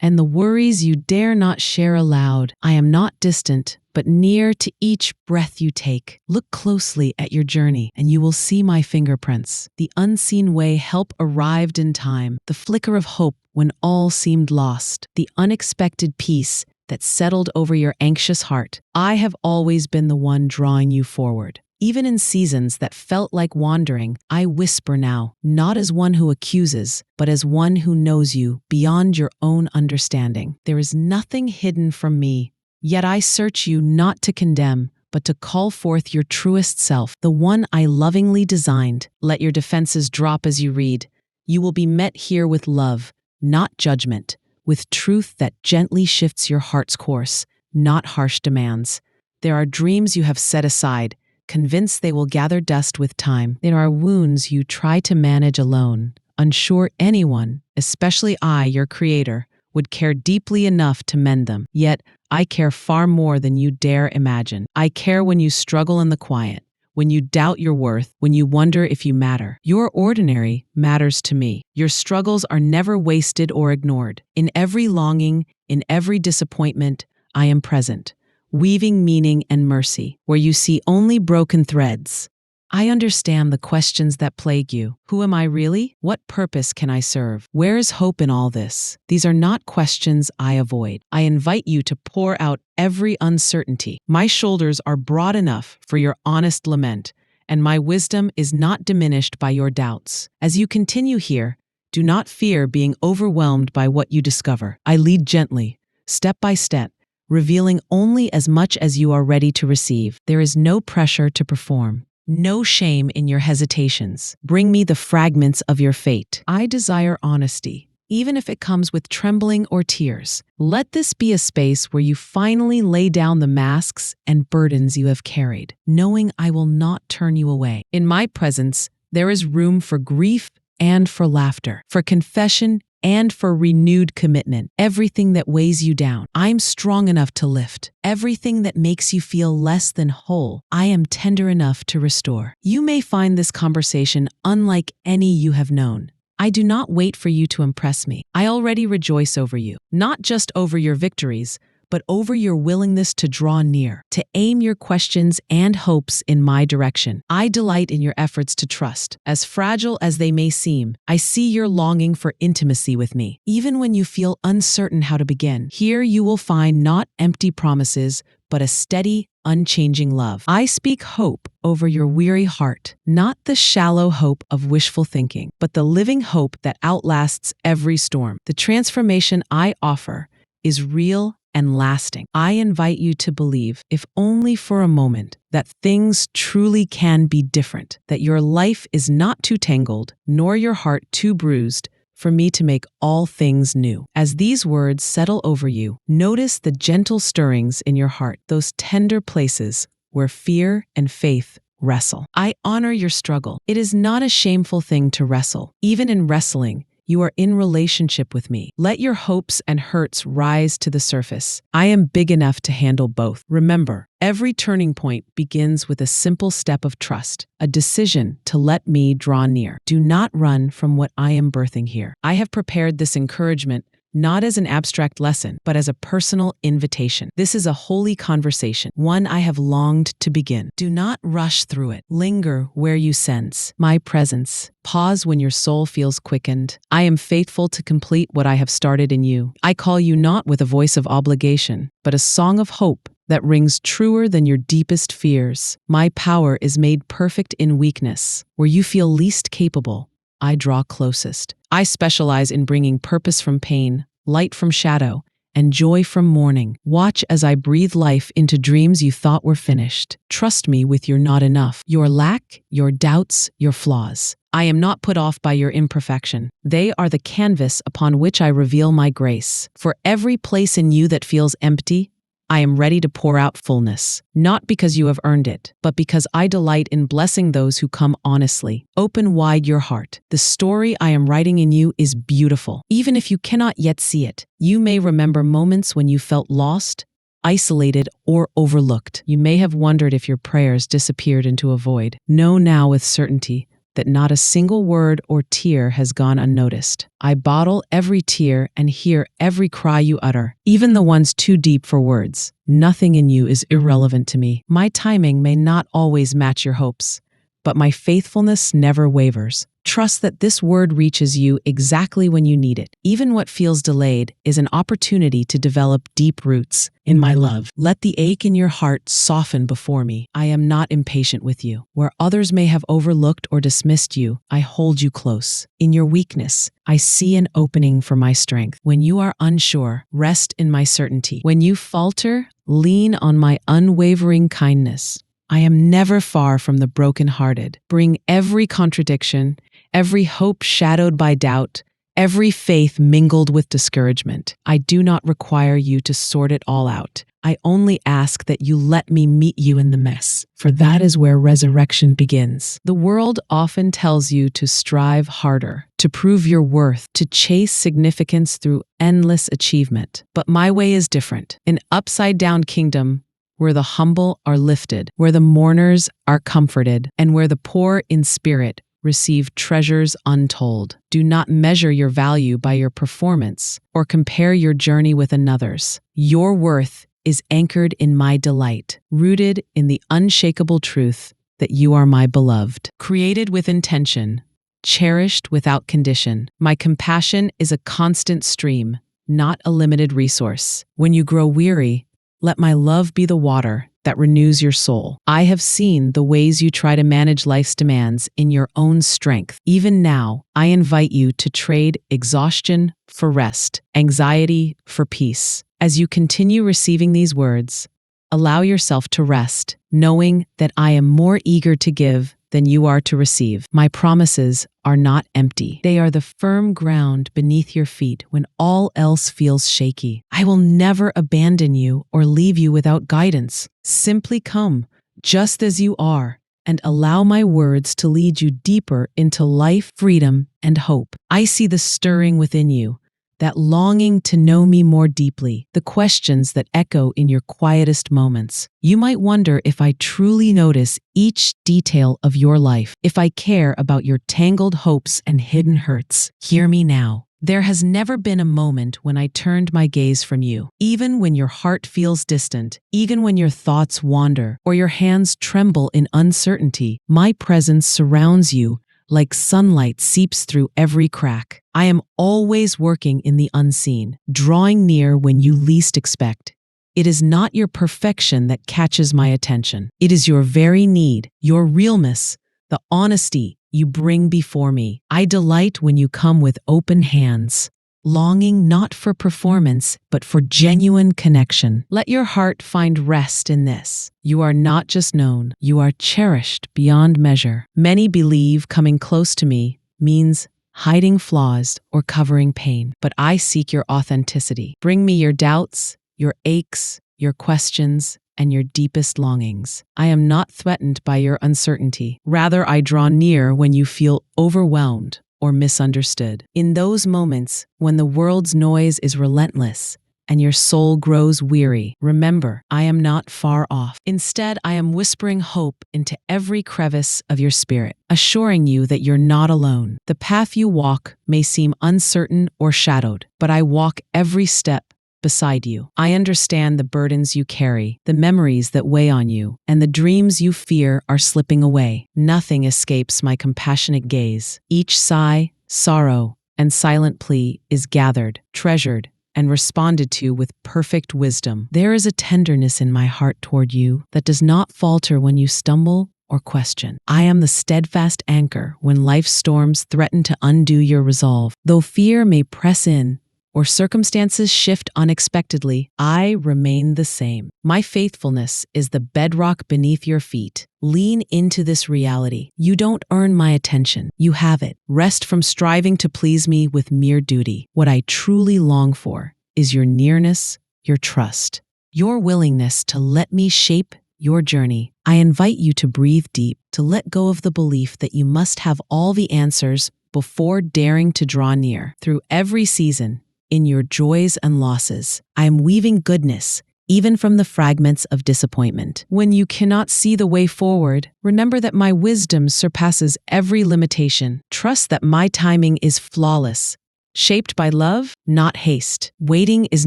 and the worries you dare not share aloud. I am not distant, but near to each breath you take. Look closely at your journey, and you will see my fingerprints. The unseen way help arrived in time, the flicker of hope when all seemed lost, the unexpected peace that settled over your anxious heart. I have always been the one drawing you forward. Even in seasons that felt like wandering, I whisper now, not as one who accuses, but as one who knows you beyond your own understanding. There is nothing hidden from me, yet I search you not to condemn, but to call forth your truest self, the one I lovingly designed. Let your defenses drop as you read. You will be met here with love, not judgment, with truth that gently shifts your heart's course, not harsh demands. There are dreams you have set aside, convinced they will gather dust with time. There are wounds you try to manage alone, unsure anyone, especially I, your creator, would care deeply enough to mend them. Yet, I care far more than you dare imagine. I care when you struggle in the quiet, when you doubt your worth, when you wonder if you matter. Your ordinary matters to me. Your struggles are never wasted or ignored. In every longing, in every disappointment, I am present, weaving meaning and mercy where you see only broken threads. I understand the questions that plague you. Who am I really? What purpose can I serve? Where is hope in all this? These are not questions I avoid. I invite you to pour out every uncertainty. My shoulders are broad enough for your honest lament, and my wisdom is not diminished by your doubts. As you continue here, do not fear being overwhelmed by what you discover. I lead gently, step by step, revealing only as much as you are ready to receive. There is no pressure to perform, no shame in your hesitations. Bring me the fragments of your fate. I desire honesty, even if it comes with trembling or tears. Let this be a space where you finally lay down the masks and burdens you have carried, knowing I will not turn you away. In my presence, there is room for grief and for laughter, for confession and for renewed commitment. Everything that weighs you down, I'm strong enough to lift. Everything that makes you feel less than whole, I am tender enough to restore. You may find this conversation unlike any you have known. I do not wait for you to impress me. I already rejoice over you, not just over your victories, but over your willingness to draw near, to aim your questions and hopes in my direction. I delight in your efforts to trust. As fragile as they may seem, I see your longing for intimacy with me. Even when you feel uncertain how to begin, here you will find not empty promises, but a steady, unchanging love. I speak hope over your weary heart, not the shallow hope of wishful thinking, but the living hope that outlasts every storm. The transformation I offer is real and lasting. I invite you to believe, if only for a moment, that things truly can be different, that your life is not too tangled, nor your heart too bruised, for me to make all things new. As these words settle over you, notice the gentle stirrings in your heart, those tender places where fear and faith wrestle. I honor your struggle. It is not a shameful thing to wrestle. Even in wrestling, you are in relationship with me. Let your hopes and hurts rise to the surface. I am big enough to handle both. Remember, every turning point begins with a simple step of trust, a decision to let me draw near. Do not run from what I am birthing here. I have prepared this encouragement not as an abstract lesson, but as a personal invitation. This is a holy conversation, one I have longed to begin. Do not rush through it. Linger where you sense my presence. Pause when your soul feels quickened. I am faithful to complete what I have started in you. I call you not with a voice of obligation, but a song of hope that rings truer than your deepest fears. My power is made perfect in weakness. Where you feel least capable, I draw closest. I specialize in bringing purpose from pain, light from shadow, and joy from mourning. Watch as I breathe life into dreams you thought were finished. Trust me with your not enough, your lack, your doubts, your flaws. I am not put off by your imperfection. They are the canvas upon which I reveal my grace. For every place in you that feels empty, I am ready to pour out fullness, not because you have earned it, but because I delight in blessing those who come honestly. Open wide your heart. The story I am writing in you is beautiful. Even if you cannot yet see it, you may remember moments when you felt lost, isolated, or overlooked. You may have wondered if your prayers disappeared into a void. Know now with certainty that not a single word or tear has gone unnoticed. I bottle every tear and hear every cry you utter, even the ones too deep for words. Nothing in you is irrelevant to me. My timing may not always match your hopes, but my faithfulness never wavers. Trust that this word reaches you exactly when you need it. Even what feels delayed is an opportunity to develop deep roots in my love. Let the ache in your heart soften before me. I am not impatient with you. Where others may have overlooked or dismissed you, I hold you close. In your weakness, I see an opening for my strength. When you are unsure, rest in my certainty. When you falter, lean on my unwavering kindness. I am never far from the brokenhearted. Bring every contradiction, every hope shadowed by doubt, every faith mingled with discouragement. I do not require you to sort it all out. I only ask that you let me meet you in the mess, for that is where resurrection begins. The world often tells you to strive harder, to prove your worth, to chase significance through endless achievement. But my way is different. An upside-down kingdom where the humble are lifted, where the mourners are comforted, and where the poor in spirit receive treasures untold. Do not measure your value by your performance or compare your journey with another's. Your worth is anchored in my delight, rooted in the unshakable truth that you are my beloved, created with intention, cherished without condition. My compassion is a constant stream, not a limited resource. When you grow weary, let my love be the water that renews your soul. I have seen the ways you try to manage life's demands in your own strength. Even now, I invite you to trade exhaustion for rest, anxiety for peace. As you continue receiving these words, allow yourself to rest, knowing that I am more eager to give than you are to receive. My promises are not empty. They are the firm ground beneath your feet when all else feels shaky. I will never abandon you or leave you without guidance. Simply come, just as you are, and allow my words to lead you deeper into life, freedom, and hope. I see the stirring within you, that longing to know me more deeply, the questions that echo in your quietest moments. You might wonder if I truly notice each detail of your life, if I care about your tangled hopes and hidden hurts. Hear me now. There has never been a moment when I turned my gaze from you. Even when your heart feels distant, even when your thoughts wander, or your hands tremble in uncertainty, my presence surrounds you like sunlight seeps through every crack. I am always working in the unseen, drawing near when you least expect. It is not your perfection that catches my attention. It is your very need, your realness, the honesty you bring before me. I delight when you come with open hands, longing not for performance, but for genuine connection. Let your heart find rest in this. You are not just known, you are cherished beyond measure. Many believe coming close to me means hiding flaws or covering pain, but I seek your authenticity. Bring me your doubts, your aches, your questions, and your deepest longings. I am not threatened by your uncertainty. Rather, I draw near when you feel overwhelmed or misunderstood. In those moments when the world's noise is relentless and your soul grows weary, remember, I am not far off. Instead, I am whispering hope into every crevice of your spirit, assuring you that you're not alone. The path you walk may seem uncertain or shadowed, but I walk every step beside you. I understand the burdens you carry, the memories that weigh on you, and the dreams you fear are slipping away. Nothing escapes my compassionate gaze. Each sigh, sorrow, and silent plea is gathered, treasured, and responded to with perfect wisdom. There is a tenderness in my heart toward you that does not falter when you stumble or question. I am the steadfast anchor when life's storms threaten to undo your resolve. Though fear may press in, or circumstances shift unexpectedly, I remain the same. My faithfulness is the bedrock beneath your feet. Lean into this reality. You don't earn my attention. You have it. Rest from striving to please me with mere duty. What I truly long for is your nearness, your trust, your willingness to let me shape your journey. I invite you to breathe deep, to let go of the belief that you must have all the answers before daring to draw near. Through every season, in your joys and losses, I am weaving goodness even from the fragments of disappointment. When you cannot see the way forward, remember that my wisdom surpasses every limitation. Trust that my timing is flawless, shaped by love, not haste. Waiting is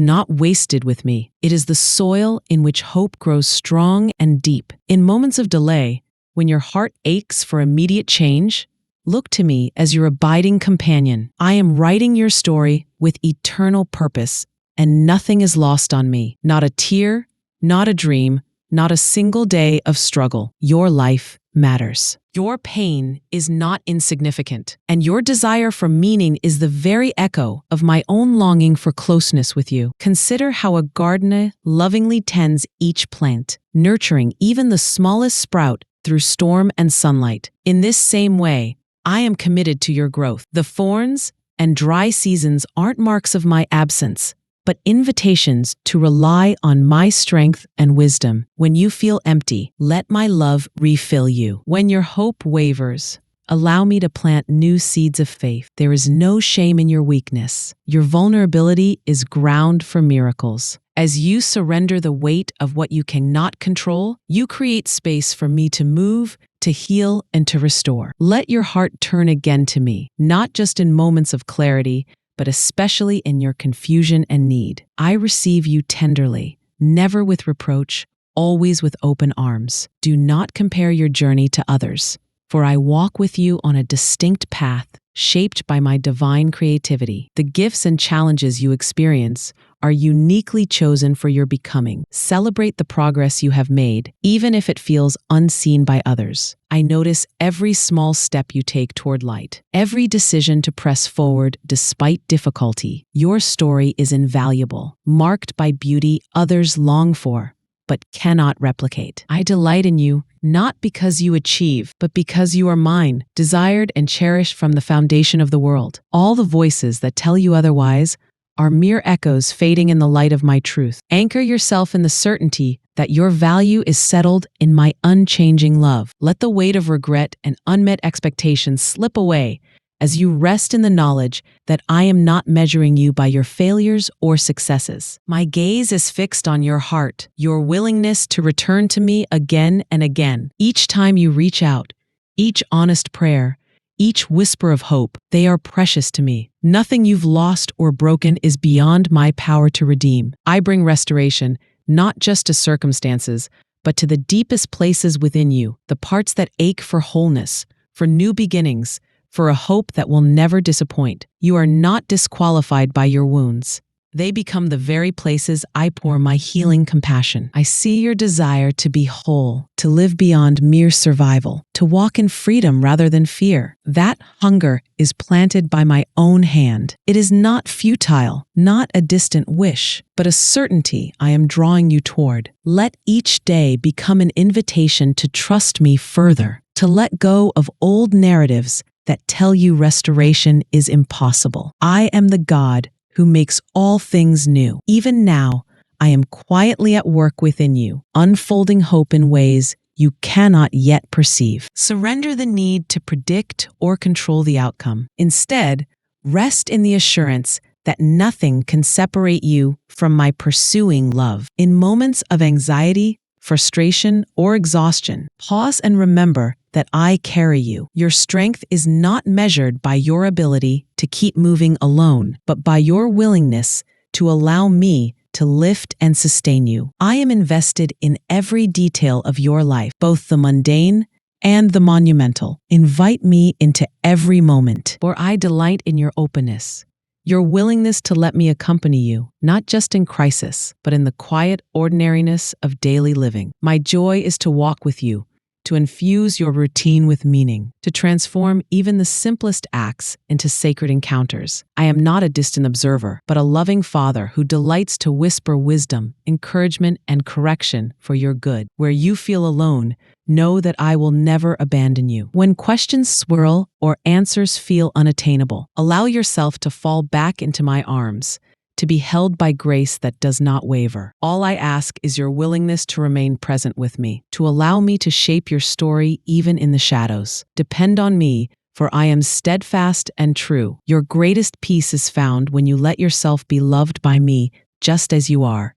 not wasted with me. It is the soil in which hope grows strong and deep. In moments of delay, when your heart aches for immediate change, look to me as your abiding companion. I am writing your story with eternal purpose, and nothing is lost on me. Not a tear, not a dream, not a single day of struggle. Your life matters. Your pain is not insignificant, and your desire for meaning is the very echo of my own longing for closeness with you. Consider how a gardener lovingly tends each plant, nurturing even the smallest sprout through storm and sunlight. In this same way, I am committed to your growth. The thorns and dry seasons aren't marks of my absence, but invitations to rely on my strength and wisdom. When you feel empty, let my love refill you. When your hope wavers, allow me to plant new seeds of faith. There is no shame in your weakness. Your vulnerability is ground for miracles. As you surrender the weight of what you cannot control, you create space for me to move, to heal, and to restore. Let your heart turn again to me, not just in moments of clarity, but especially in your confusion and need. I receive you tenderly, never with reproach, always with open arms. Do not compare your journey to others, for I walk with you on a distinct path shaped by my divine creativity. The gifts and challenges you experience are uniquely chosen for your becoming. Celebrate the progress you have made, even if it feels unseen by others. I notice every small step you take toward light, every decision to press forward despite difficulty. Your story is invaluable, marked by beauty others long for, but cannot replicate. I delight in you, not because you achieve, but because you are mine, desired and cherished from the foundation of the world. All the voices that tell you otherwise are mere echoes fading in the light of my truth. Anchor yourself in the certainty that your value is settled in my unchanging love. Let the weight of regret and unmet expectations slip away as you rest in the knowledge that I am not measuring you by your failures or successes. My gaze is fixed on your heart, your willingness to return to me again and again. Each time you reach out, each honest prayer, each whisper of hope, they are precious to me. Nothing you've lost or broken is beyond my power to redeem. I bring restoration, not just to circumstances, but to the deepest places within you, the parts that ache for wholeness, for new beginnings, for a hope that will never disappoint. You are not disqualified by your wounds. They become the very places I pour my healing compassion. I see your desire to be whole, to live beyond mere survival, to walk in freedom rather than fear. That hunger is planted by my own hand. It is not futile, not a distant wish, but a certainty I am drawing you toward. Let each day become an invitation to trust me further, to let go of old narratives that tell you restoration is impossible. I am the God who makes all things new. Even now, I am quietly at work within you, unfolding hope in ways you cannot yet perceive. Surrender the need to predict or control the outcome. Instead, rest in the assurance that nothing can separate you from my pursuing love. In moments of anxiety, frustration, or exhaustion, pause and remember that I carry you. Your strength is not measured by your ability to keep moving alone, but by your willingness to allow me to lift and sustain you. I am invested in every detail of your life, both the mundane and the monumental. Invite me into every moment, for I delight in your openness, your willingness to let me accompany you, not just in crisis, but in the quiet ordinariness of daily living. My joy is to walk with you, to infuse your routine with meaning, to transform even the simplest acts into sacred encounters. I am not a distant observer, but a loving father who delights to whisper wisdom, encouragement, and correction for your good. Where you feel alone, know that I will never abandon you. When questions swirl or answers feel unattainable, allow yourself to fall back into my arms, to be held by grace that does not waver. All I ask is your willingness to remain present with me, to allow me to shape your story even in the shadows. Depend on me, for I am steadfast and true. Your greatest peace is found when you let yourself be loved by me just as you are.